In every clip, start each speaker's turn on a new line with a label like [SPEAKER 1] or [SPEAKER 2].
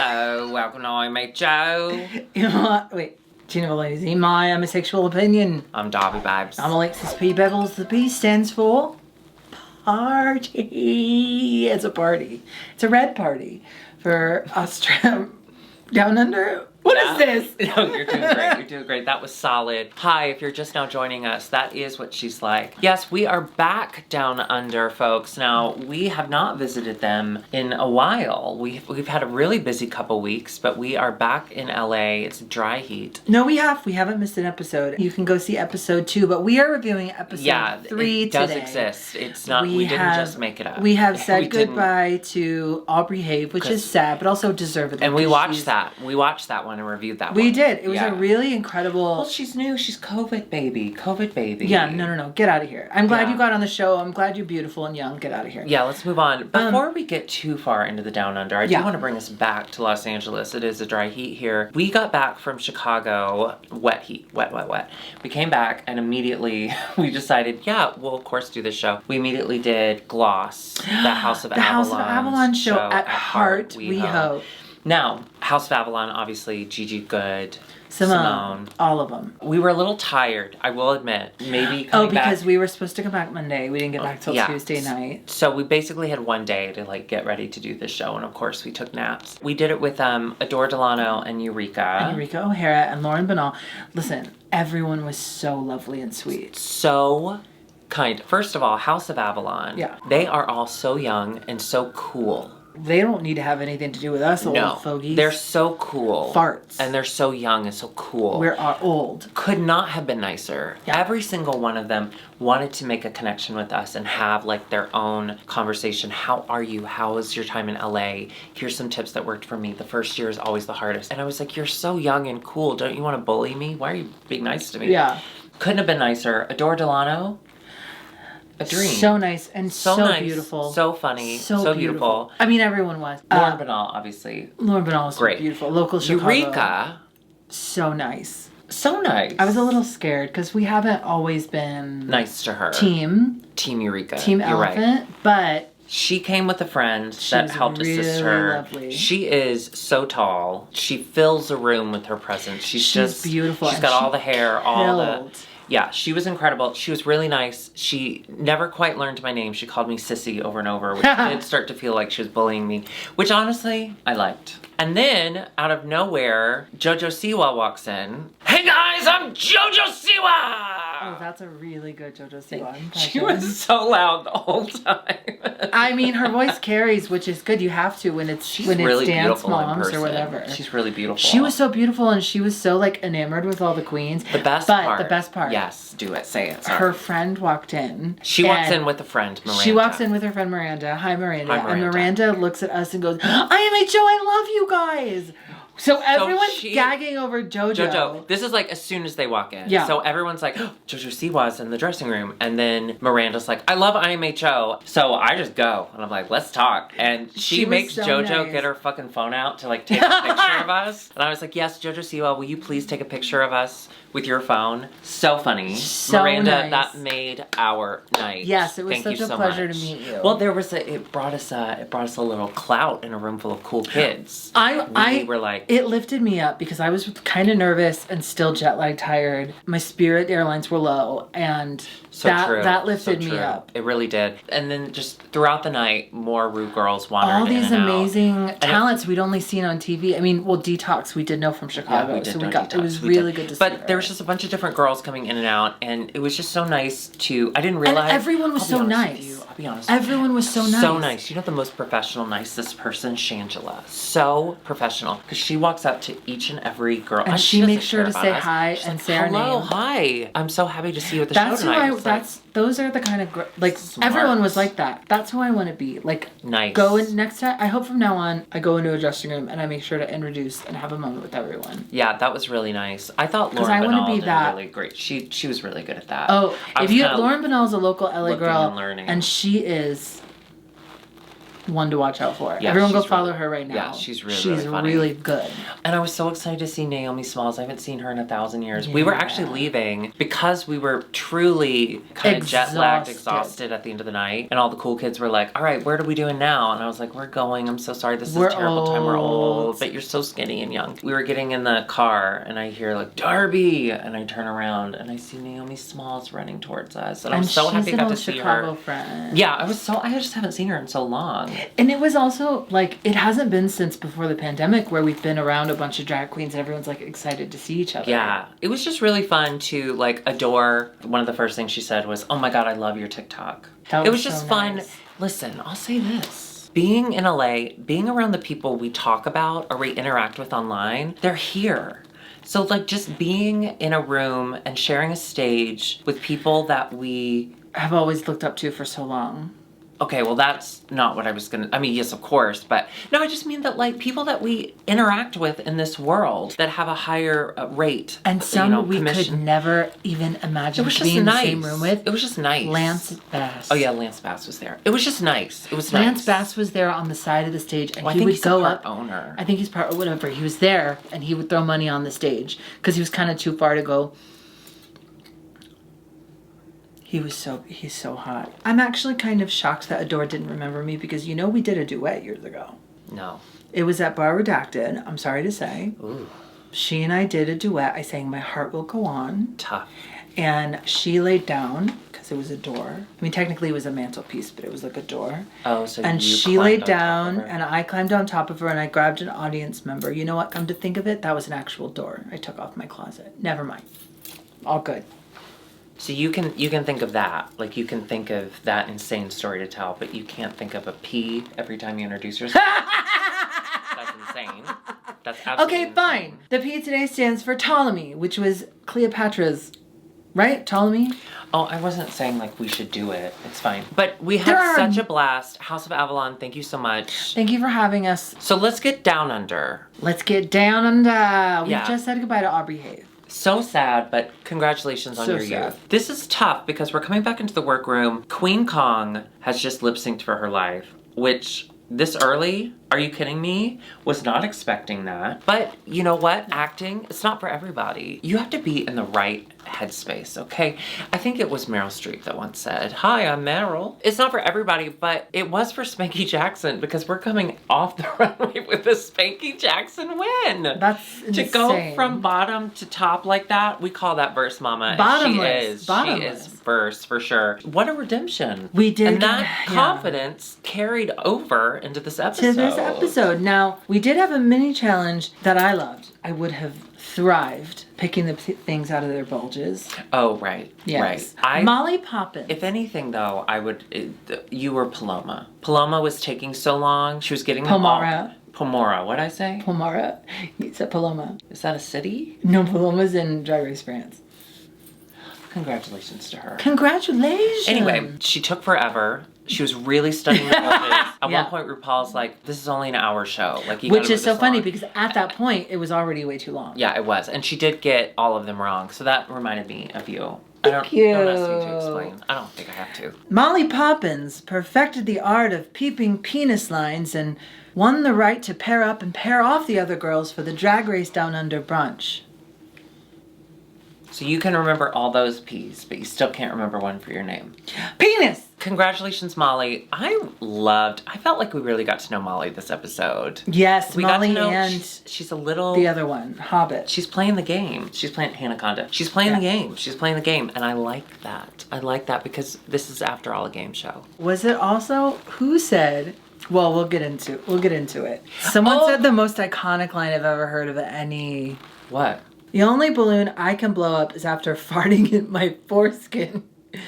[SPEAKER 1] Hello, welcome to IMHO.
[SPEAKER 2] Wait, Gina Valese, my homosexual opinion.
[SPEAKER 1] I'm Darby Babs.
[SPEAKER 2] I'm Alexis P. Bevels. The P stands for party. It's a party. It's a red party for Australia. Down under? What is this?
[SPEAKER 1] No, you're doing great. You're doing great. That was solid. Hi, if you're just now joining us, that is what she's like. Yes, we are back down under, folks. Now, we have not visited them in a while. We've had a really busy couple weeks, but we are back in LA. It's dry heat.
[SPEAKER 2] No, we haven't missed an episode. You can go see episode 2, but we are reviewing episode 3
[SPEAKER 1] it
[SPEAKER 2] today.
[SPEAKER 1] does exist. It's not, we didn't just make it up.
[SPEAKER 2] We have said goodbye to Aubrey Have, which is sad, but also deservedly.
[SPEAKER 1] And we watched that. We watched that one and reviewed that one.
[SPEAKER 2] We did. It was a really incredible...
[SPEAKER 1] Well, she's new. She's COVID baby. COVID baby.
[SPEAKER 2] Yeah, no. Get out of here. I'm glad you got on the show. I'm glad you're beautiful and young. Get out of here.
[SPEAKER 1] Yeah, let's move on. Before we get too far into the down under, I do want to bring us back to Los Angeles. It is a dry heat here. We got back from Chicago. Wet heat. Wet. We came back and immediately we decided, we'll of course do this show. We immediately did Gloss, the House of Avalon.
[SPEAKER 2] The House of Avalon show at Heart We Hope.
[SPEAKER 1] Now, House of Avalon, obviously, Gigi Good, Simone,
[SPEAKER 2] all of them.
[SPEAKER 1] We were a little tired, I will admit. Maybe coming back.
[SPEAKER 2] Because we were supposed to come back Monday. We didn't get back till Tuesday night.
[SPEAKER 1] So we basically had one day to get ready to do this show, and of course we took naps. We did it with Adore Delano and Eureka.
[SPEAKER 2] Eureka O'Hara and Lauren Bernal. Listen, everyone was so lovely and sweet.
[SPEAKER 1] So kind. First of all, House of Avalon. Yeah. They are all so young and so cool.
[SPEAKER 2] They don't need to have anything to do with us, old fogies.
[SPEAKER 1] They're so cool.
[SPEAKER 2] Farts.
[SPEAKER 1] And they're so young and so cool.
[SPEAKER 2] We're old.
[SPEAKER 1] Could not have been nicer. Yeah. Every single one of them wanted to make a connection with us and have their own conversation. How are you? How was your time in LA? Here's some tips that worked for me. The first year is always the hardest. And I was like, you're so young and cool. Don't you want to bully me? Why are you being nice to me?
[SPEAKER 2] Yeah.
[SPEAKER 1] Couldn't have been nicer. Adore Delano. A dream.
[SPEAKER 2] So nice and so
[SPEAKER 1] nice,
[SPEAKER 2] beautiful.
[SPEAKER 1] So funny. So beautiful.
[SPEAKER 2] I mean, everyone was.
[SPEAKER 1] Lauren Bernal, obviously.
[SPEAKER 2] Lauren Bernal was great. Beautiful. Local Chicago.
[SPEAKER 1] Eureka.
[SPEAKER 2] So nice.
[SPEAKER 1] So nice.
[SPEAKER 2] I was a little scared because we haven't always been...
[SPEAKER 1] nice to her.
[SPEAKER 2] Team
[SPEAKER 1] Eureka.
[SPEAKER 2] Team Elephant. Right. But...
[SPEAKER 1] she came with a friend that helped assist her.
[SPEAKER 2] Lovely.
[SPEAKER 1] She is so tall. She fills a room with her presence. She's just
[SPEAKER 2] beautiful.
[SPEAKER 1] She's got all the hair, all the... yeah, she was incredible. She was really nice. She never quite learned my name. She called me Sissy over and over, which did start to feel like she was bullying me, which honestly, I liked. And then, out of nowhere, JoJo Siwa walks in. Hey guys, I'm JoJo Siwa!
[SPEAKER 2] Oh, that's a really good JoJo Siwa impression.
[SPEAKER 1] She was so loud the whole time.
[SPEAKER 2] I mean, her voice carries, which is good. You have to when it's
[SPEAKER 1] really
[SPEAKER 2] Dance Moms or whatever.
[SPEAKER 1] She's really beautiful.
[SPEAKER 2] She was so beautiful, and she was so enamored with all the queens.
[SPEAKER 1] The best part.
[SPEAKER 2] Yes,
[SPEAKER 1] do it. Say it. Sorry.
[SPEAKER 2] Her friend walked in.
[SPEAKER 1] She walks in with a friend, Miranda.
[SPEAKER 2] She walks in with her friend Miranda. Hi, Miranda. And Miranda looks at us and goes, IMHO, I love you guys. So everyone's gagging over JoJo.
[SPEAKER 1] This is as soon as they walk in.
[SPEAKER 2] Yeah.
[SPEAKER 1] So everyone's like, oh, JoJo Siwa's in the dressing room. And then Miranda's like, I love IMHO. So I just go. And I'm like, let's talk. And she makes JoJo get her fucking phone out to take a picture of us. And I was like, yes, JoJo Siwa, will you please take a picture of us with your phone? So funny.
[SPEAKER 2] So
[SPEAKER 1] Miranda,
[SPEAKER 2] nice.
[SPEAKER 1] that made our night.
[SPEAKER 2] Yes, it was such a pleasure to meet you.
[SPEAKER 1] Well, it brought us a little clout in a room full of cool kids.
[SPEAKER 2] We
[SPEAKER 1] were like,
[SPEAKER 2] it lifted me up because I was kind of nervous and still jet lag tired. My Spirit Airlines were low, and that lifted me up.
[SPEAKER 1] It really did. And then just throughout the night, more Rue girls wandered in.
[SPEAKER 2] All these amazing talents we'd only seen on TV. I mean, Detox we did know from Chicago,
[SPEAKER 1] we did
[SPEAKER 2] so
[SPEAKER 1] Detox.
[SPEAKER 2] It was really good to see.
[SPEAKER 1] But there was just a bunch of different girls coming in and out, and it was just so nice I didn't realize.
[SPEAKER 2] And everyone was so nice.
[SPEAKER 1] I'll be honest.
[SPEAKER 2] Everyone was so nice.
[SPEAKER 1] So nice. You know the most professional, nicest person, Shangela. So professional, because she walks up to each and every girl,
[SPEAKER 2] and she makes sure to say hi and say our name.
[SPEAKER 1] Hello, hi. I'm so happy to see you at the show tonight.
[SPEAKER 2] Those are the kind of everyone was like that. That's who I want to be.
[SPEAKER 1] Nice.
[SPEAKER 2] Go in next time. I hope from now on I go into a dressing room and I make sure to introduce and have a moment with everyone.
[SPEAKER 1] Yeah, that was really nice. I thought Lauren Bernal did really great. She was really good at that.
[SPEAKER 2] Oh, Lauren Bernal is a local LA girl, and she is one to watch out for.
[SPEAKER 1] Yeah,
[SPEAKER 2] Everyone go follow her right now.
[SPEAKER 1] Yeah, she's really
[SPEAKER 2] She's
[SPEAKER 1] funny.
[SPEAKER 2] really good.
[SPEAKER 1] And I was so excited to see Naomi Smalls. I haven't seen her in 1,000 years. We were actually leaving because we were truly kind of jet-lagged, exhausted at the end of the night. And all the cool kids were like, all right, where are we doing now? And I was like, we're going. I'm so sorry. This is a terrible time. We're old. But you're so skinny and young. We were getting in the car and I hear like, Darby. And I turn around and I see Naomi Smalls running towards us. And I'm so happy I got to see
[SPEAKER 2] Chicago
[SPEAKER 1] her.
[SPEAKER 2] Friend.
[SPEAKER 1] Yeah, I just haven't seen her in so long.
[SPEAKER 2] And it was also like, it hasn't been since before the pandemic where we've been around a bunch of drag queens and everyone's like excited to see each other.
[SPEAKER 1] Yeah, it was just really fun to like adore. One of the first things she said was, oh my God, I love your TikTok. It was just so fun. Nice. Listen, I'll say this. Being in LA, being around the people we talk about or we interact with online, they're here. So like just being in a room and sharing a stage with people that we
[SPEAKER 2] have always looked up to for so long.
[SPEAKER 1] Okay, well that's not what I was gonna, I mean, yes, of course, but no, I just mean that like people that we interact with in this world that have a higher rate.
[SPEAKER 2] And some we could never even imagine being in the same room with.
[SPEAKER 1] It was just nice.
[SPEAKER 2] Lance Bass.
[SPEAKER 1] Oh yeah, Lance Bass was there. It was just nice. It was nice.
[SPEAKER 2] Lance Bass was there on the side of the stage and
[SPEAKER 1] well,
[SPEAKER 2] he would go up.
[SPEAKER 1] Owner.
[SPEAKER 2] I think he's part, whatever. He was there and he would throw money on the stage because he was kind of too far to go. He's so hot. I'm actually kind of shocked that Adore didn't remember me because we did a duet years ago.
[SPEAKER 1] No.
[SPEAKER 2] It was at Bar Redacted, I'm sorry to say.
[SPEAKER 1] Ooh.
[SPEAKER 2] She and I did a duet. I sang My Heart Will Go On.
[SPEAKER 1] Tough.
[SPEAKER 2] And she laid down because it was a door. I mean, technically it was a mantelpiece, but it was like a door.
[SPEAKER 1] Oh, so
[SPEAKER 2] and she laid down and I climbed on top of her and I grabbed an audience member. You know what? Come to think of it, that was an actual door. I took off my closet. Never mind. All good.
[SPEAKER 1] So you can think of that, like you can think of that insane story to tell, but you can't think of a P every time you introduce yourself. That's insane. That's absolutely insane.
[SPEAKER 2] Fine. The P today stands for Ptolemy, which was Cleopatra's, right? Ptolemy?
[SPEAKER 1] Oh, I wasn't saying like we should do it. It's fine. But we had such a blast. House of Avalon, thank you so much.
[SPEAKER 2] Thank you for having us.
[SPEAKER 1] So let's get down under.
[SPEAKER 2] Let's get down under. We just said goodbye to Aubrey Hayes.
[SPEAKER 1] So sad, but congratulations on your youth. This is tough because we're coming back into the workroom. Queen Kong has just lip synced for her life, which this early, are you kidding me? Was not expecting that. But you know what? Acting, it's not for everybody. You have to be in the right headspace, okay? I think it was Meryl Streep that once said, hi, I'm Meryl. It's not for everybody, but it was for Spanky Jackson because we're coming off the runway with a Spanky Jackson win.
[SPEAKER 2] That's insane.
[SPEAKER 1] To go from bottom to top like that, we call that verse mama.
[SPEAKER 2] Bottomless.
[SPEAKER 1] She is verse for sure. What a redemption.
[SPEAKER 2] We did.
[SPEAKER 1] And that confidence carried over into this episode.
[SPEAKER 2] To this episode. Now, we did have a mini challenge that I loved. I would have thrived picking the things out of their bulges.
[SPEAKER 1] Oh, right.
[SPEAKER 2] Yes.
[SPEAKER 1] Right.
[SPEAKER 2] Molly Poppins.
[SPEAKER 1] If anything, though, you were Paloma. Paloma was taking so long. She was getting
[SPEAKER 2] Pomara.
[SPEAKER 1] Pomora. What'd I say?
[SPEAKER 2] Pomara. You said Paloma.
[SPEAKER 1] Is that a city?
[SPEAKER 2] No, Paloma's in Drag Race France.
[SPEAKER 1] Congratulations to her.
[SPEAKER 2] Congratulations.
[SPEAKER 1] Anyway, she took forever. She was really studying the bulges. At one point, RuPaul's like, this is only an hour show. Like,
[SPEAKER 2] which is so funny because at that point, it was already way too long.
[SPEAKER 1] Yeah, it was. And she did get all of them wrong. So that reminded me of you.
[SPEAKER 2] Thank you.
[SPEAKER 1] Don't ask me to explain. I don't think I have to.
[SPEAKER 2] Molly Poppins perfected the art of peeping penis lines and won the right to pair up and pair off the other girls for the Drag Race Down Under brunch.
[SPEAKER 1] So you can remember all those P's, but you still can't remember one for your name.
[SPEAKER 2] Penis!
[SPEAKER 1] Congratulations, Molly. I felt like we really got to know Molly this episode.
[SPEAKER 2] Yes,
[SPEAKER 1] we
[SPEAKER 2] Molly
[SPEAKER 1] got to know
[SPEAKER 2] and
[SPEAKER 1] she's a little...
[SPEAKER 2] the other one, Hobbit.
[SPEAKER 1] She's playing the game. She's playing Hanaconda. She's playing the game. She's playing the game, and I like that. I like that because this is, after all, a game show.
[SPEAKER 2] Was it also, who said... Well, we'll get into it. Someone said the most iconic line I've ever heard of any...
[SPEAKER 1] What?
[SPEAKER 2] The only balloon I can blow up is after farting in my foreskin.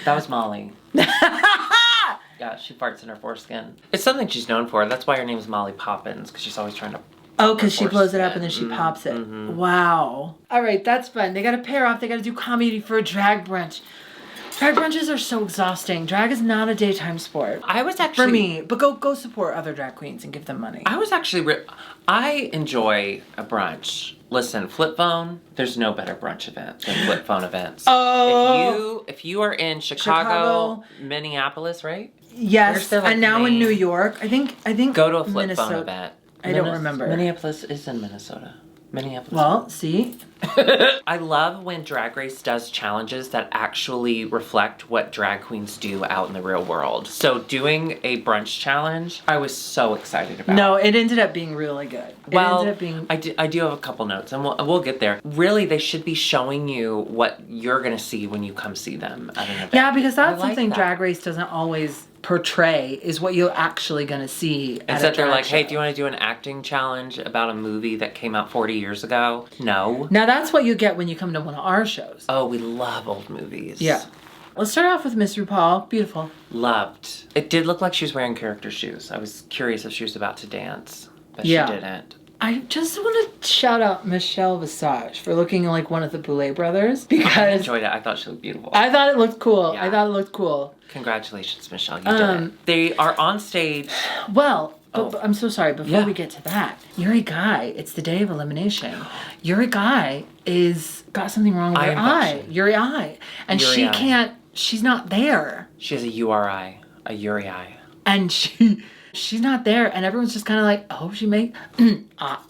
[SPEAKER 1] That was Molly. Yeah, she farts in her foreskin. It's something she's known for. That's why her name is Molly Poppins, because she's always trying to...
[SPEAKER 2] Oh, because she blows it up and then she pops it. Mm-hmm. Wow. All right, that's fun. They got to pair off. They got to do comedy for a drag brunch. Drag brunches are so exhausting. Drag is not a daytime sport.
[SPEAKER 1] I was actually...
[SPEAKER 2] For me. But go support other drag queens and give them money.
[SPEAKER 1] I was actually... I enjoy a brunch. Listen, Flip Phone, there's no better brunch event than Flip Phone events.
[SPEAKER 2] Oh!
[SPEAKER 1] If you are in Chicago, Minneapolis, right?
[SPEAKER 2] Yes,
[SPEAKER 1] Like,
[SPEAKER 2] and now in New York. I think
[SPEAKER 1] go to a Flip
[SPEAKER 2] Minnesota.
[SPEAKER 1] Phone event.
[SPEAKER 2] I don't remember.
[SPEAKER 1] Minneapolis is in Minnesota. Minneapolis.
[SPEAKER 2] Well, see?
[SPEAKER 1] I love when Drag Race does challenges that actually reflect what drag queens do out in the real world. So doing a brunch challenge, I was so excited about.
[SPEAKER 2] No, it ended up being really good.
[SPEAKER 1] I do have a couple notes, and we'll get there. Really, they should be showing you what you're going to see when you come see them at an event.
[SPEAKER 2] Yeah, because that's something Drag Race doesn't always portray, is what you're actually going to see at
[SPEAKER 1] Instead
[SPEAKER 2] a
[SPEAKER 1] they're like,
[SPEAKER 2] show.
[SPEAKER 1] hey, do you want to do an acting challenge about a movie that came out 40 years ago? No.
[SPEAKER 2] Now that's what you get when you come to one of our shows.
[SPEAKER 1] Oh, we love old movies.
[SPEAKER 2] Yeah. Let's start off with Miss RuPaul. Beautiful.
[SPEAKER 1] Loved. It did look like she was wearing character shoes. I was curious if she was about to dance, but
[SPEAKER 2] Yeah.
[SPEAKER 1] she didn't.
[SPEAKER 2] I just want to shout out Michelle Visage for looking like one of the Boulet brothers, because
[SPEAKER 1] I enjoyed it. I thought she looked beautiful.
[SPEAKER 2] I thought it looked cool.
[SPEAKER 1] Yeah. Congratulations, Michelle. You did it. They are on stage.
[SPEAKER 2] Well, I'm so sorry. Before we get to that, Yuri Guy, it's the day of elimination. Yuri Guy got something wrong with her eye. Yuri eye. And
[SPEAKER 1] Yuri
[SPEAKER 2] she
[SPEAKER 1] eye.
[SPEAKER 2] can't, she's not there.
[SPEAKER 1] She has a URI, a Yuri eye.
[SPEAKER 2] And she's not there, and everyone's just kind of like, oh,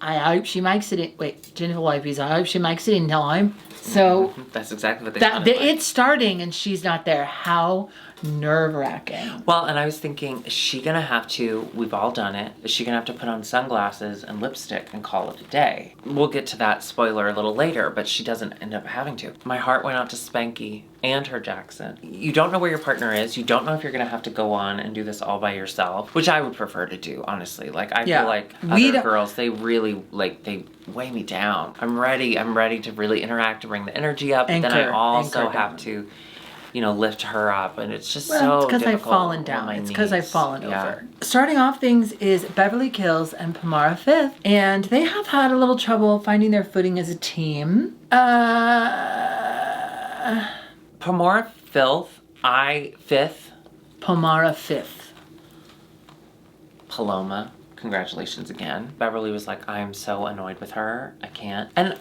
[SPEAKER 2] I hope she makes it in, wait, Jennifer Lopez, I hope she makes it in time. So
[SPEAKER 1] that's exactly what they
[SPEAKER 2] it's starting and she's not there. How nerve-wracking.
[SPEAKER 1] Well, and I was thinking, is she gonna have to, we've all done it, is she gonna have to put on sunglasses and lipstick and call it a day? We'll get to that spoiler a little later, but she doesn't end up having to. My heart went out to Spanky and her Jackson. You don't know where your partner is. You don't know if you're gonna have to go on and do this all by yourself, which I would prefer to do, honestly. Like, I feel like other girls, they really, like, they weigh me down. I'm ready to really interact, to bring the energy up, but then I also have to, lift her up, and it's just so
[SPEAKER 2] it's because I've
[SPEAKER 1] difficult
[SPEAKER 2] fallen down. It's because I've fallen over. Starting off things is Beverly Kills and Pomara Fifth, and they have had a little trouble finding their footing as a team.
[SPEAKER 1] Pomara Fifth.
[SPEAKER 2] Pomara Fifth.
[SPEAKER 1] Paloma. Congratulations again. Beverly was like, I'm so annoyed with her. I can't. And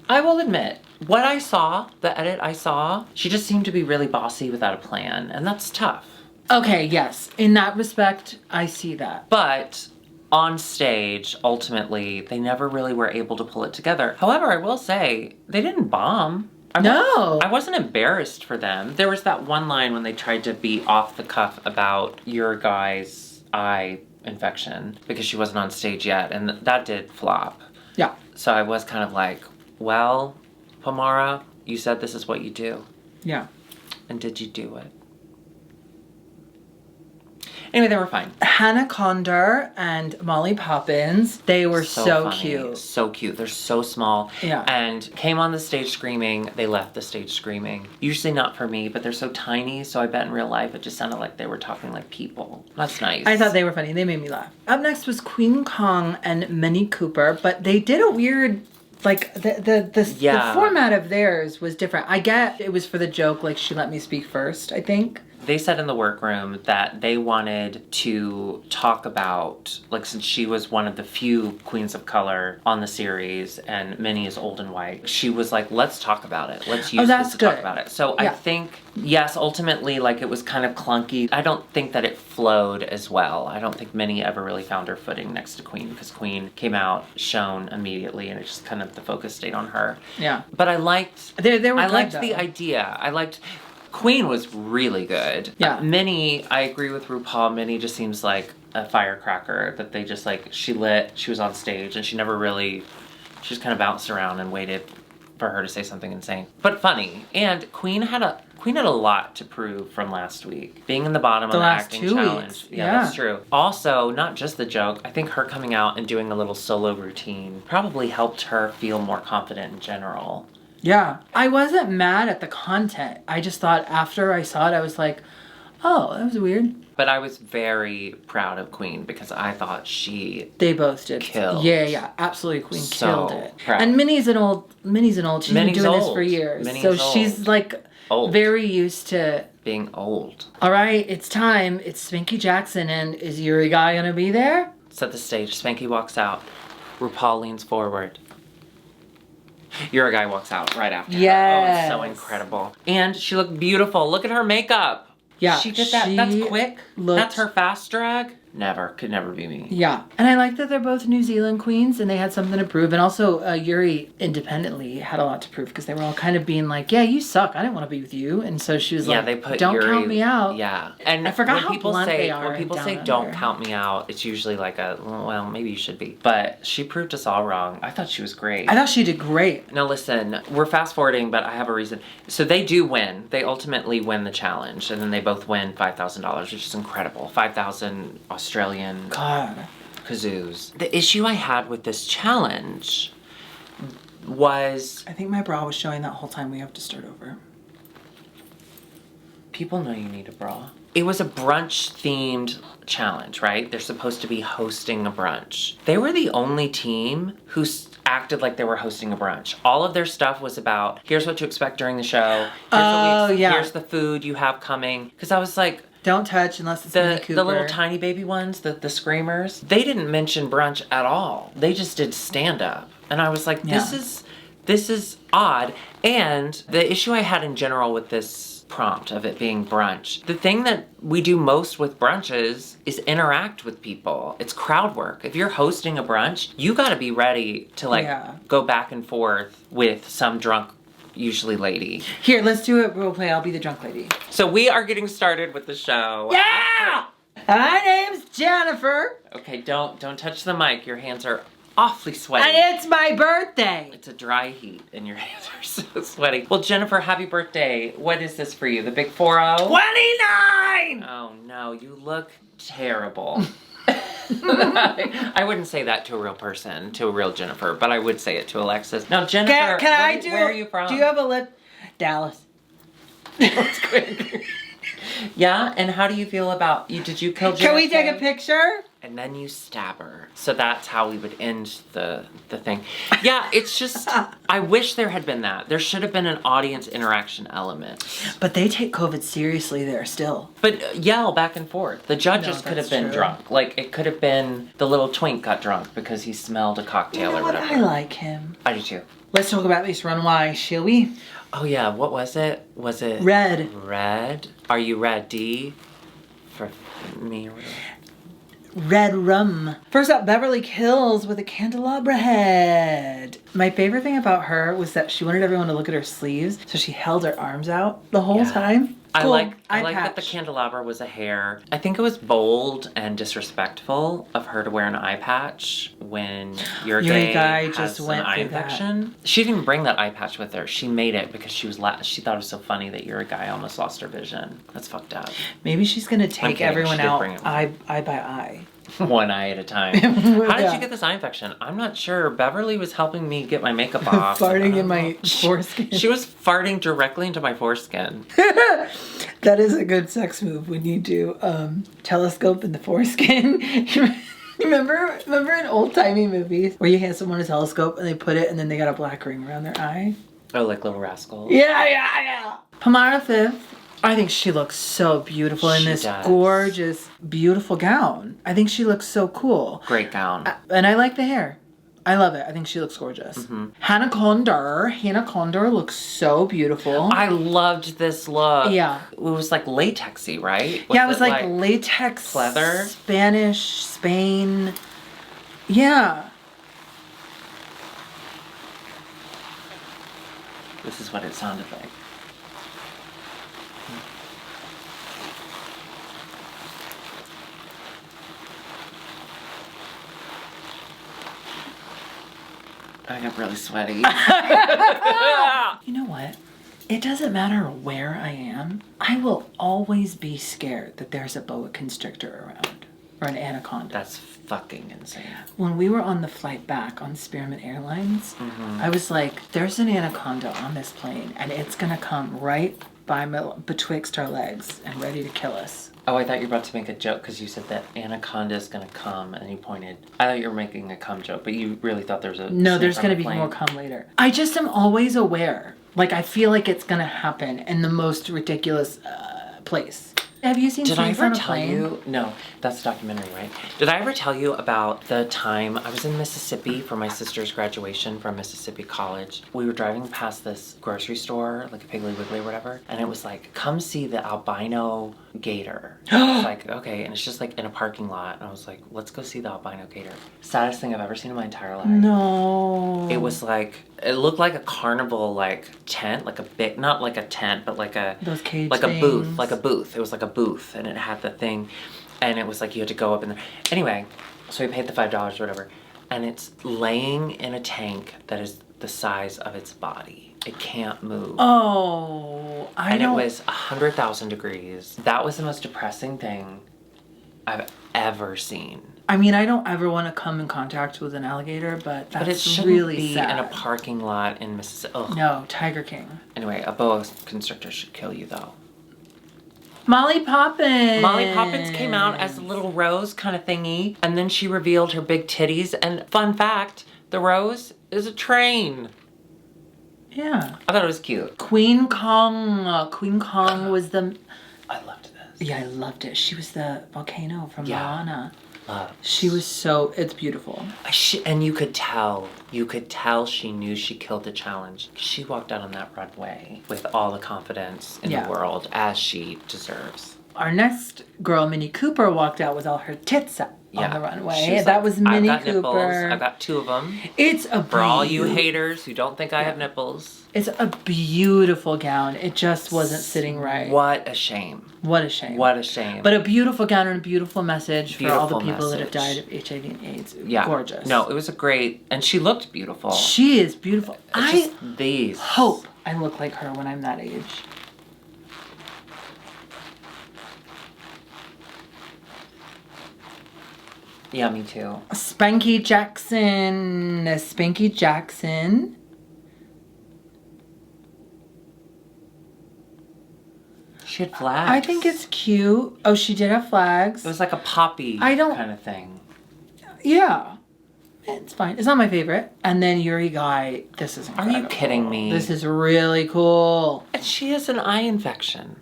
[SPEAKER 1] I will admit, what I saw, the edit I saw, she just seemed to be really bossy without a plan, and that's tough.
[SPEAKER 2] Okay, yes. In that respect, I see that.
[SPEAKER 1] But on stage, ultimately, they never really were able to pull it together. However, I will say, they didn't bomb. I wasn't embarrassed for them. There was that one line when they tried to be off the cuff about your guy's eye infection because she wasn't on stage yet, and that did flop.
[SPEAKER 2] Yeah.
[SPEAKER 1] So I was kind of like, well, Pomara, you said this is what you do.
[SPEAKER 2] Yeah.
[SPEAKER 1] And did you do it? Anyway, they were fine.
[SPEAKER 2] Hannah Condor and Molly Poppins, they were so
[SPEAKER 1] funny.
[SPEAKER 2] cute.
[SPEAKER 1] So cute. They're so small.
[SPEAKER 2] Yeah.
[SPEAKER 1] And came on the stage screaming. They left the stage screaming. Usually not for me, but they're so tiny, so I bet in real life it just sounded like they were talking like people. That's nice.
[SPEAKER 2] I thought they were funny. They made me laugh. Up next was Queen Kong and Minnie Cooper, but they did a weird... Like, the format of theirs was different. I get it was for the joke, like, she let me speak first, I think. They
[SPEAKER 1] said in the workroom that they wanted to talk about, like, since she was one of the few queens of color on the series and Minnie is old and white, she was like, let's talk about it. Let's use this to talk about it. So I think, yes, ultimately, like, it was kind of clunky. I don't think that it flowed as well. I don't think Minnie ever really found her footing next to Queen because Queen came out, shone immediately, and it just kind of, the focus stayed on her.
[SPEAKER 2] Yeah.
[SPEAKER 1] But I liked,
[SPEAKER 2] I
[SPEAKER 1] liked the idea. I liked... Queen was really good.
[SPEAKER 2] Yeah.
[SPEAKER 1] Minnie, I agree with RuPaul. Minnie just seems like a firecracker that they just like, she was on stage and she just kind of bounced around and waited for her to say something insane. But funny. And Queen had a lot to prove from last week. Being in the bottom of the acting challenge. Yeah, that's true. Also, not just the joke, I think her coming out and doing a little solo routine probably helped her feel more confident in general.
[SPEAKER 2] Yeah. I wasn't mad at the content. I just thought after I saw it, I was like, oh, that was weird.
[SPEAKER 1] But I was very proud of Queen because I thought
[SPEAKER 2] they both did.
[SPEAKER 1] Killed.
[SPEAKER 2] Yeah, absolutely. Queen killed it.
[SPEAKER 1] Proud.
[SPEAKER 2] And Minnie's old. She's been doing this for years. She's like
[SPEAKER 1] old.
[SPEAKER 2] Very used to
[SPEAKER 1] being old.
[SPEAKER 2] All right, it's time. It's Spanky Jackson, and is Yuri Guy gonna be there?
[SPEAKER 1] Set the stage. Spanky walks out. RuPaul leans forward. Your guy walks out right after her.
[SPEAKER 2] Yes.
[SPEAKER 1] Oh, it's so incredible. And she looked beautiful. Look at her makeup.
[SPEAKER 2] Yeah.
[SPEAKER 1] She did that. That's quick. That's her fast drag. Never. Could never be me.
[SPEAKER 2] Yeah. And I like that they're both New Zealand queens and they had something to prove. And also Yuri independently had a lot to prove because they were all kind of being like, yeah, you suck. I didn't want to be with you. And so she was like,
[SPEAKER 1] they put
[SPEAKER 2] don't
[SPEAKER 1] Yuri,
[SPEAKER 2] count me out.
[SPEAKER 1] Yeah. And
[SPEAKER 2] I forgot
[SPEAKER 1] when
[SPEAKER 2] how
[SPEAKER 1] people
[SPEAKER 2] blunt
[SPEAKER 1] say,
[SPEAKER 2] they are.
[SPEAKER 1] When people say don't count me out, it's usually like well, maybe you should be. But she proved us all wrong. I thought she was great.
[SPEAKER 2] I thought she did great.
[SPEAKER 1] Now listen, we're fast forwarding, but I have a reason. So they do win. They ultimately win the challenge. And then they both win $5,000, which is incredible. 5,000 Australian kazoos. The issue I had with this challenge was...
[SPEAKER 2] I think my bra was showing that whole time. We have to start over.
[SPEAKER 1] People know you need a bra. It was a brunch themed challenge, right? They're supposed to be hosting a brunch. They were the only team who acted like they were hosting a brunch. All of their stuff was about, here's what to expect during the show. Here's the food you have coming. Because I was like,
[SPEAKER 2] don't touch unless it's Mini Cooper.
[SPEAKER 1] The little tiny baby ones, the screamers, they didn't mention brunch at all. They just did stand up. And I was like, this is odd. And the issue I had in general with this prompt of it being brunch, the thing that we do most with brunches is interact with people. It's crowd work. If you're hosting a brunch, you got to be ready to go back and forth with some drunk, usually lady.
[SPEAKER 2] Here, let's do it role play. I'll be the drunk lady.
[SPEAKER 1] So we are getting started with the show.
[SPEAKER 2] Yeah! My name's Jennifer.
[SPEAKER 1] Okay, don't touch the mic. Your hands are awfully sweaty.
[SPEAKER 2] And it's my birthday.
[SPEAKER 1] It's a dry heat and your hands are so sweaty. Well, Jennifer, happy birthday. What is this for you? The big 40?
[SPEAKER 2] 29!
[SPEAKER 1] Oh no, you look terrible. I wouldn't say that to a real person, to a real Jennifer, but I would say it to Alexis. Now, Jennifer, where are you from?
[SPEAKER 2] Do you have a lip? Dallas.
[SPEAKER 1] That's quick. Yeah, and how do you feel about you? Did you kill JFK?
[SPEAKER 2] Can we take a picture?
[SPEAKER 1] And then you stab her. So that's how we would end the thing. Yeah, it's just, I wish there had been that. There should have been an audience interaction element.
[SPEAKER 2] But they take COVID seriously there still.
[SPEAKER 1] But yell back and forth. The judges could have been drunk. Like, it could have been the little twink got drunk because he smelled a cocktail or whatever.
[SPEAKER 2] I like him.
[SPEAKER 1] I do too.
[SPEAKER 2] Let's talk about this Runway, shall we?
[SPEAKER 1] Oh yeah, what was it? Was it...
[SPEAKER 2] Red.
[SPEAKER 1] Red? Are you ready for me or whatever?
[SPEAKER 2] Red rum. First up, Beverly Hills with a candelabra head. My favorite thing about her was that she wanted everyone to look at her sleeves, so she held her arms out the whole time. Cool.
[SPEAKER 1] I like that the candelabra was a hair. I think it was bold and disrespectful of her to wear an eye patch when your guy just went an eye infection. She didn't bring that eye patch with her. She made it because she thought it was so funny that your guy almost lost her vision. That's fucked up.
[SPEAKER 2] Maybe she's gonna take everyone out eye by eye.
[SPEAKER 1] One eye at a time. How did you get this eye infection? I'm not sure. Beverly was helping me get my makeup off.
[SPEAKER 2] Farting in my foreskin.
[SPEAKER 1] She was farting directly into my foreskin.
[SPEAKER 2] That is a good sex move when you do telescope in the foreskin. Remember in old-timey movies where you hand someone a telescope and they put it and then they got a black ring around their eye?
[SPEAKER 1] Oh, like Little Rascal?
[SPEAKER 2] Yeah. Pamara Fifth. I think she looks so beautiful in this gorgeous, beautiful gown. I think she looks so cool.
[SPEAKER 1] Great gown.
[SPEAKER 2] And I like the hair. I love it. I think she looks gorgeous. Mm-hmm. Hannah Condor looks so beautiful.
[SPEAKER 1] I loved this look.
[SPEAKER 2] Yeah.
[SPEAKER 1] It was like latexy, right?
[SPEAKER 2] It was like latex.
[SPEAKER 1] Leather?
[SPEAKER 2] Spain. Yeah.
[SPEAKER 1] This is what it sounded like. I got really sweaty.
[SPEAKER 2] You know what? It doesn't matter where I am. I will always be scared that there's a boa constrictor around. Or an anaconda.
[SPEAKER 1] That's fucking insane.
[SPEAKER 2] When we were on the flight back on Spearmint Airlines, I was like, there's an anaconda on this plane and it's gonna come right betwixt our legs and ready to kill us.
[SPEAKER 1] Oh, I thought you were about to make a joke because you said that anaconda is going to come and you pointed. I thought you were making a cum joke, but you really thought there was a...
[SPEAKER 2] No, there's going to be more cum later. I just am always aware. Like, I feel like it's going to happen in the most ridiculous place. Have you seen
[SPEAKER 1] Did I
[SPEAKER 2] Snakes
[SPEAKER 1] ever
[SPEAKER 2] on a
[SPEAKER 1] tell
[SPEAKER 2] Plane?
[SPEAKER 1] you? No, that's a documentary, right? Did I ever tell you about the time I was in Mississippi for my sister's graduation from Mississippi College? We were driving past this grocery store, like a Piggly Wiggly or whatever, and it was like, come see the albino gator. It's like, okay, and it's just like in a parking lot. And I was like, let's go see the albino gator. Saddest thing I've ever seen in my entire life.
[SPEAKER 2] No.
[SPEAKER 1] It was like, it looked like a carnival like tent, like a big, not like a tent, but like a,
[SPEAKER 2] those cage
[SPEAKER 1] like
[SPEAKER 2] things.
[SPEAKER 1] a booth, like a booth. It was like a booth, and it had the thing, and it was like you had to go up in there. Anyway, so we paid the $5 or whatever, and it's laying in a tank that is the size of its body. It can't move.
[SPEAKER 2] Oh,
[SPEAKER 1] and it was 100,000 degrees. That was the most depressing thing I've ever seen.
[SPEAKER 2] I mean, I don't ever want to come in contact with an alligator, but that's
[SPEAKER 1] But it shouldn't
[SPEAKER 2] really
[SPEAKER 1] be
[SPEAKER 2] sad.
[SPEAKER 1] in a parking lot in Mississippi. Ugh.
[SPEAKER 2] No, Tiger King.
[SPEAKER 1] Anyway, a boa constrictor should kill you though.
[SPEAKER 2] Molly Poppins.
[SPEAKER 1] Molly Poppins came out as a little rose kind of thingy, and then she revealed her big titties. And fun fact, the rose is a train.
[SPEAKER 2] Yeah.
[SPEAKER 1] I thought it was cute.
[SPEAKER 2] Queen Kong. Queen Kong was the...
[SPEAKER 1] I loved this.
[SPEAKER 2] Yeah, I loved it. She was the volcano from Moana.
[SPEAKER 1] Love.
[SPEAKER 2] She was so... It's beautiful.
[SPEAKER 1] And you could tell she knew she killed the challenge. She walked out on that runway with all the confidence in the world, as she deserves.
[SPEAKER 2] Our next girl, Minnie Cooper, walked out with all her tits up on the runway. That was Minnie Cooper.
[SPEAKER 1] Nipples. I've got 2 of them.
[SPEAKER 2] It's a
[SPEAKER 1] For all you haters who don't think I have nipples.
[SPEAKER 2] It's a beautiful gown. It just wasn't sitting right.
[SPEAKER 1] What a shame.
[SPEAKER 2] What a shame.
[SPEAKER 1] What a shame.
[SPEAKER 2] But a beautiful gown and a beautiful message for all the
[SPEAKER 1] Beautiful
[SPEAKER 2] people that have
[SPEAKER 1] message.
[SPEAKER 2] died of HIV and AIDS.
[SPEAKER 1] Yeah.
[SPEAKER 2] Gorgeous.
[SPEAKER 1] No, it was a great, and she looked beautiful.
[SPEAKER 2] She is beautiful.
[SPEAKER 1] It's just these.
[SPEAKER 2] Hope I look like her when I'm that age.
[SPEAKER 1] Yeah, me too.
[SPEAKER 2] Spanky Jackson. Spanky Jackson.
[SPEAKER 1] She had flags.
[SPEAKER 2] I think it's cute. Oh, she did have flags.
[SPEAKER 1] It was like a poppy kind of thing.
[SPEAKER 2] Yeah. It's fine. It's not my favorite. And then Yuri Guy. This is incredible.
[SPEAKER 1] Are you kidding me?
[SPEAKER 2] This is really cool.
[SPEAKER 1] And she has an eye infection.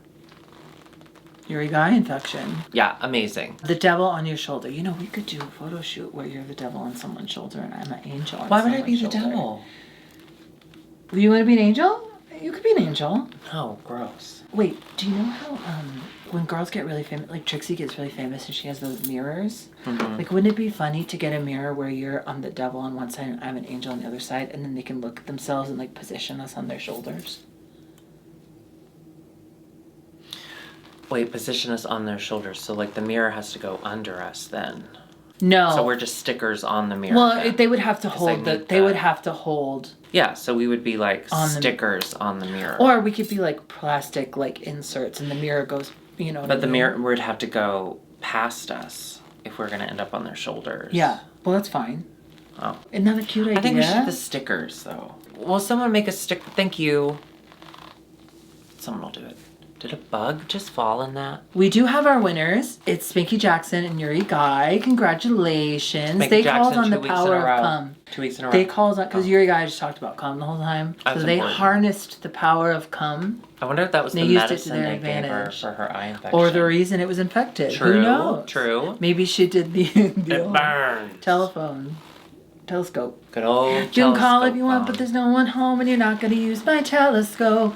[SPEAKER 2] Yuri Guy infection.
[SPEAKER 1] Yeah, amazing.
[SPEAKER 2] The devil on your shoulder. You know, we could do a photo shoot where you're the devil on someone's shoulder and I'm an angel on
[SPEAKER 1] Why would I be
[SPEAKER 2] someone's
[SPEAKER 1] the
[SPEAKER 2] shoulder.
[SPEAKER 1] devil?
[SPEAKER 2] You want to be an angel? You could be an angel.
[SPEAKER 1] No, gross.
[SPEAKER 2] Wait, do you know how when girls get really famous, like Trixie gets really famous and she has those mirrors?
[SPEAKER 1] Mm-hmm.
[SPEAKER 2] Like, wouldn't it be funny to get a mirror where you're on the devil on one side and I'm an angel on the other side, and then they can look at themselves and like position us on their shoulders?
[SPEAKER 1] Wait, position us on their shoulders. So like the mirror has to go under us then.
[SPEAKER 2] No.
[SPEAKER 1] So we're just stickers on the mirror.
[SPEAKER 2] Well, they would have to hold
[SPEAKER 1] they
[SPEAKER 2] would have to hold.
[SPEAKER 1] Yeah, so we would be like
[SPEAKER 2] On
[SPEAKER 1] stickers on the mirror.
[SPEAKER 2] Or we could be like plastic like inserts and the mirror goes, you know.
[SPEAKER 1] But the mirror would have to go past us if we're gonna end up on their shoulders.
[SPEAKER 2] Yeah. Well, that's fine.
[SPEAKER 1] Oh.
[SPEAKER 2] Isn't that a cute idea?
[SPEAKER 1] I think we should do the stickers though. Will someone make a stick? Thank you. Someone will do it. Did a bug just fall in that?
[SPEAKER 2] We do have our winners. It's Spanky Jackson and Yuri Guy. Congratulations.
[SPEAKER 1] Spanky
[SPEAKER 2] they
[SPEAKER 1] Jackson,
[SPEAKER 2] called on the
[SPEAKER 1] 2 weeks
[SPEAKER 2] power
[SPEAKER 1] in a row.
[SPEAKER 2] of cum.
[SPEAKER 1] 2 weeks in a row.
[SPEAKER 2] They called on, because Yuri Guy just talked about cum the whole time.
[SPEAKER 1] That's
[SPEAKER 2] so they
[SPEAKER 1] important.
[SPEAKER 2] harnessed the power of cum.
[SPEAKER 1] I wonder if that was
[SPEAKER 2] They
[SPEAKER 1] the
[SPEAKER 2] used it to
[SPEAKER 1] medicine
[SPEAKER 2] their
[SPEAKER 1] they gave her
[SPEAKER 2] advantage.
[SPEAKER 1] for her eye infection.
[SPEAKER 2] Or the reason it was infected.
[SPEAKER 1] True.
[SPEAKER 2] Who knows?
[SPEAKER 1] True.
[SPEAKER 2] Maybe she did the
[SPEAKER 1] It burns.
[SPEAKER 2] telephone. Telescope.
[SPEAKER 1] Good old
[SPEAKER 2] You can call if
[SPEAKER 1] telescope
[SPEAKER 2] you want,
[SPEAKER 1] phone.
[SPEAKER 2] but there's no one home and you're not going to use my telescope.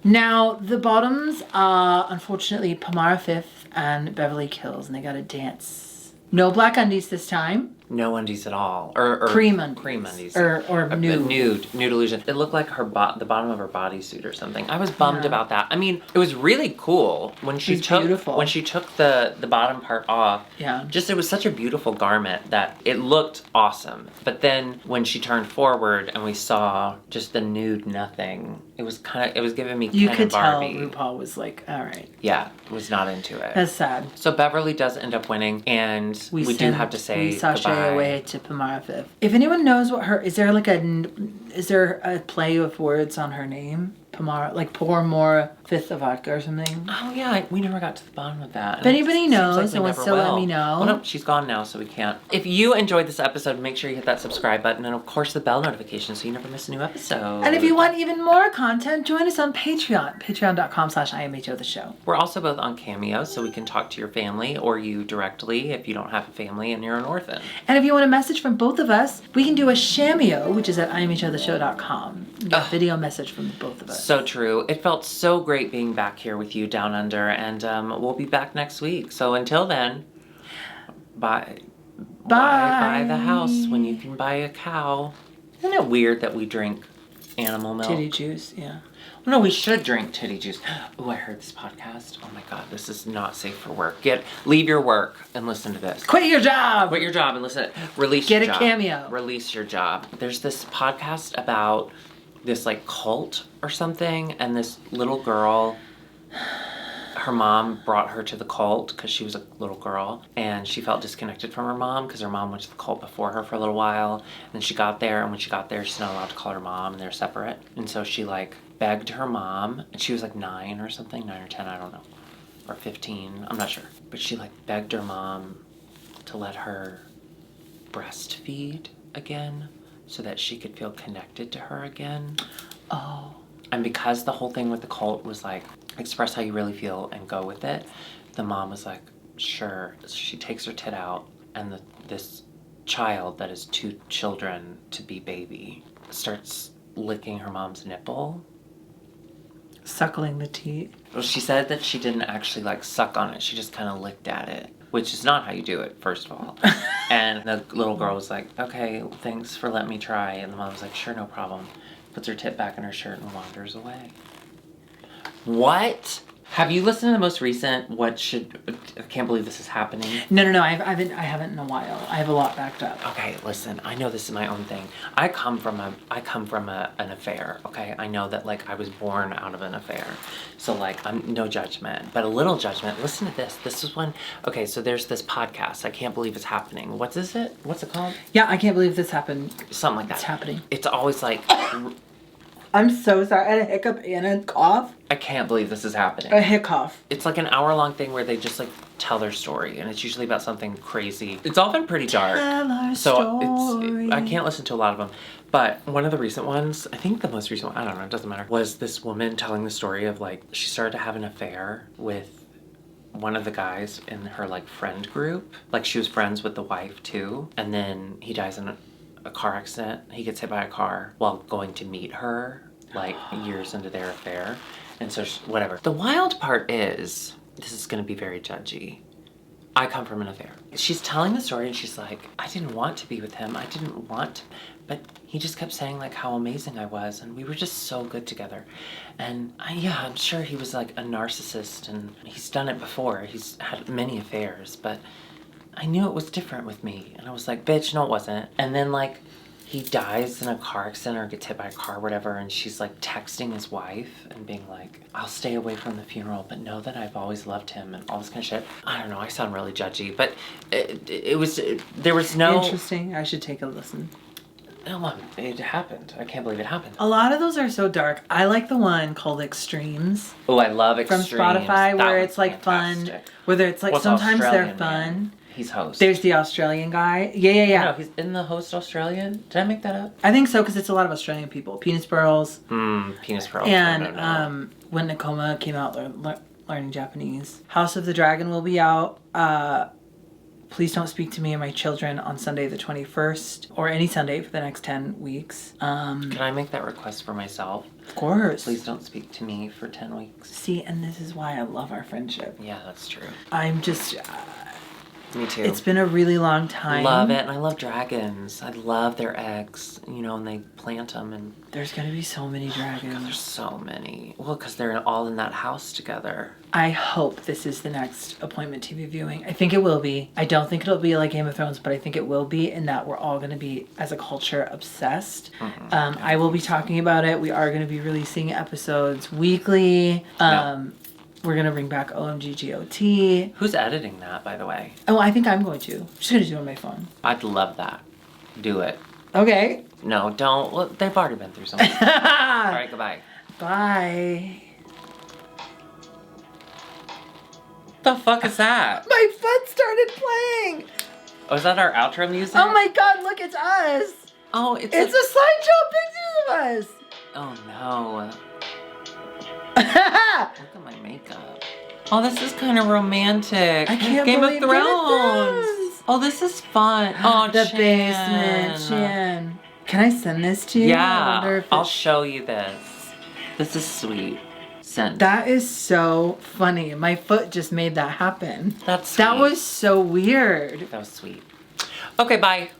[SPEAKER 2] Now, the bottoms are, unfortunately, Pamara Fifth and Beverly Kills, and they got to dance. No black undies this time.
[SPEAKER 1] No undies at all. Or
[SPEAKER 2] Cream undies.
[SPEAKER 1] Cream undies.
[SPEAKER 2] Or nude.
[SPEAKER 1] Nude illusion. It looked like her the bottom of her bodysuit or something. I was bummed about that. I mean, it was really cool when she
[SPEAKER 2] It's
[SPEAKER 1] took
[SPEAKER 2] beautiful.
[SPEAKER 1] when she took the bottom part off.
[SPEAKER 2] Yeah.
[SPEAKER 1] Just it was such a beautiful garment that it looked awesome. But then when she turned forward and we saw just the nude nothing, it was giving me
[SPEAKER 2] You
[SPEAKER 1] Ken
[SPEAKER 2] could
[SPEAKER 1] and Barbie.
[SPEAKER 2] tell RuPaul was like, all right.
[SPEAKER 1] Yeah, was not into it.
[SPEAKER 2] That's sad.
[SPEAKER 1] So Beverly does end up winning, and we do have to say
[SPEAKER 2] we sashay
[SPEAKER 1] goodbye.
[SPEAKER 2] away to Pamara Fifth. If anyone knows what is there a play of words on her name? pour more fifth of vodka or something.
[SPEAKER 1] Oh yeah, we never got to the bottom of that.
[SPEAKER 2] If anybody knows and wants to let me know.
[SPEAKER 1] Well, no, she's gone now, so we can't. If you enjoyed this episode, make sure you hit that subscribe button and of course the bell notification so you never miss a new episode.
[SPEAKER 2] And if you want even more content, join us on Patreon. Patreon.com/IMHOtheSHOw.
[SPEAKER 1] We're also both on Cameo, so we can talk to your family or you directly if you don't have a family and you're an orphan.
[SPEAKER 2] And if you want a message from both of us, we can do a Cameo, which is at IMHOtheSHOW.com. A video message from both of us.
[SPEAKER 1] So true. It felt so great being back here with you down under, and we'll be back next week. So until then, bye. Why buy the house when you can buy a cow? Isn't it weird that we drink animal milk?
[SPEAKER 2] Titty juice, yeah.
[SPEAKER 1] Well, no, we should drink titty juice. Oh, I heard this podcast. Oh my God, this is not safe for work. Leave your work and listen to this.
[SPEAKER 2] Quit your job!
[SPEAKER 1] Quit your job and listen. Release
[SPEAKER 2] your
[SPEAKER 1] job.
[SPEAKER 2] Get a Cameo.
[SPEAKER 1] Release your job. There's this podcast about this like cult or something, and this little girl, her mom brought her to the cult because she was a little girl, and she felt disconnected from her mom because her mom went to the cult before her for a little while. And then she got there, and when she got there, she's not allowed to call her mom, and they're separate. And so she like begged her mom, and she was like 9 or something, 9 or 10, I don't know, or 15, I'm not sure. But she like begged her mom to let her breastfeed again so that she could feel connected to her again.
[SPEAKER 2] Oh.
[SPEAKER 1] And because the whole thing with the cult was like, express how you really feel and go with it, the mom was like, sure. So she takes her tit out, and this child that is 2 children to be baby starts licking her mom's nipple.
[SPEAKER 2] Suckling the teat.
[SPEAKER 1] Well, she said that she didn't actually like suck on it. She just kind of licked at it, which is not how you do it, first of all. And the little girl was like, okay, thanks for letting me try. And the mom was like, sure, no problem. Puts her tit back in her shirt and wanders away. What? Have you listened to the most recent, I can't believe this is happening?
[SPEAKER 2] No, I haven't in a while. I have a lot backed up.
[SPEAKER 1] Okay, listen, I know this is my own thing. I come from an affair, okay? I know that, like, I was born out of an affair. So, like, I'm no judgment, but a little judgment. Listen to this. This is one, okay, so there's this podcast. I can't believe it's happening. What's it? What's it called?
[SPEAKER 2] Yeah, I can't believe this happened.
[SPEAKER 1] Something like that.
[SPEAKER 2] It's happening.
[SPEAKER 1] It's always like...
[SPEAKER 2] I'm so sorry. I had a hiccup and a cough.
[SPEAKER 1] I can't believe this is happening.
[SPEAKER 2] A hiccup.
[SPEAKER 1] It's like an hour-long thing where they just like tell their story, and it's usually about something crazy. It's often pretty dark.
[SPEAKER 2] Tell our story.
[SPEAKER 1] I can't listen to a lot of them. But one of the recent ones, I think the most recent one, I don't know, it doesn't matter, was this woman telling the story of like, she started to have an affair with one of the guys in her like friend group. Like she was friends with the wife too. And then he dies in a car accident. He gets hit by a car while going to meet her like years into their affair. And so whatever. The wild part is, this is going to be very judgy. I come from an affair. She's telling the story and she's like, I didn't want to be with him. I didn't want, but he just kept saying like how amazing I was, and we were just so good together. And I'm sure he was like a narcissist, and he's done it before. He's had many affairs, but I knew it was different with me. And I was like, bitch, no it wasn't. And then like, he dies in a car accident or gets hit by a car or whatever, and she's like texting his wife and being like, I'll stay away from the funeral, but know that I've always loved him and all this kind of shit. I don't know, I sound really judgy, but there was no...
[SPEAKER 2] Interesting, I should take a listen.
[SPEAKER 1] No, it happened. I can't believe it happened.
[SPEAKER 2] A lot of those are so dark. I like the one called Extremes.
[SPEAKER 1] Oh, I love Extremes.
[SPEAKER 2] From Spotify, where it's like fantastic. Fun. Whether it's like sometimes they're fun.
[SPEAKER 1] Man. He's host.
[SPEAKER 2] There's the Australian guy. Yeah.
[SPEAKER 1] No, he's in the host Australian. Did I make that up?
[SPEAKER 2] I think so, because it's a lot of Australian people. Penis Pearls.
[SPEAKER 1] Penis Pearls.
[SPEAKER 2] And when Nakoma came out learning Japanese. House of the Dragon will be out. Please Don't Speak to Me and My Children on Sunday the 21st. Or any Sunday for the next 10 weeks.
[SPEAKER 1] Can I make that request for myself?
[SPEAKER 2] Of course.
[SPEAKER 1] Please don't speak to me for 10 weeks.
[SPEAKER 2] See, and this is why I love our friendship.
[SPEAKER 1] Yeah, that's true.
[SPEAKER 2] I'm just...
[SPEAKER 1] Me too.
[SPEAKER 2] It's been a really long time.
[SPEAKER 1] Love it, and I love dragons. I love their eggs, and they plant them, and...
[SPEAKER 2] There's gonna be so many dragons.
[SPEAKER 1] God, there's so many. Well, because they're all in that house together.
[SPEAKER 2] I hope this is the next appointment TV viewing. I think it will be. I don't think it'll be like Game of Thrones, but I think it will be, in that we're all gonna be, as a culture, obsessed. Mm-hmm. I will be talking about it. We are gonna be releasing episodes weekly. We're going to bring back OMGGOT.
[SPEAKER 1] Who's editing that, by the way?
[SPEAKER 2] Oh, I think I'm going to. I'm just going to do it on my phone.
[SPEAKER 1] I'd love that. Do it.
[SPEAKER 2] Okay.
[SPEAKER 1] No, don't. Well, they've already been through something. All right, goodbye.
[SPEAKER 2] Bye.
[SPEAKER 1] The fuck is that?
[SPEAKER 2] My foot started playing.
[SPEAKER 1] Oh, is that our outro music?
[SPEAKER 2] Oh my god, look, it's us.
[SPEAKER 1] Oh, it's
[SPEAKER 2] a slideshow of pictures of us.
[SPEAKER 1] Oh no. Look at my makeup. Oh, this is kind of romantic.
[SPEAKER 2] I can't
[SPEAKER 1] Game of
[SPEAKER 2] believe
[SPEAKER 1] Thrones. Oh, this is fun. Oh,
[SPEAKER 2] the
[SPEAKER 1] Chan.
[SPEAKER 2] basement, Chan. Can I send this to you?
[SPEAKER 1] Yeah, I'll show you this. This is sweet. Send.
[SPEAKER 2] That is so funny. My foot just made that happen.
[SPEAKER 1] That's sweet.
[SPEAKER 2] That was so weird.
[SPEAKER 1] That was sweet. Okay, bye.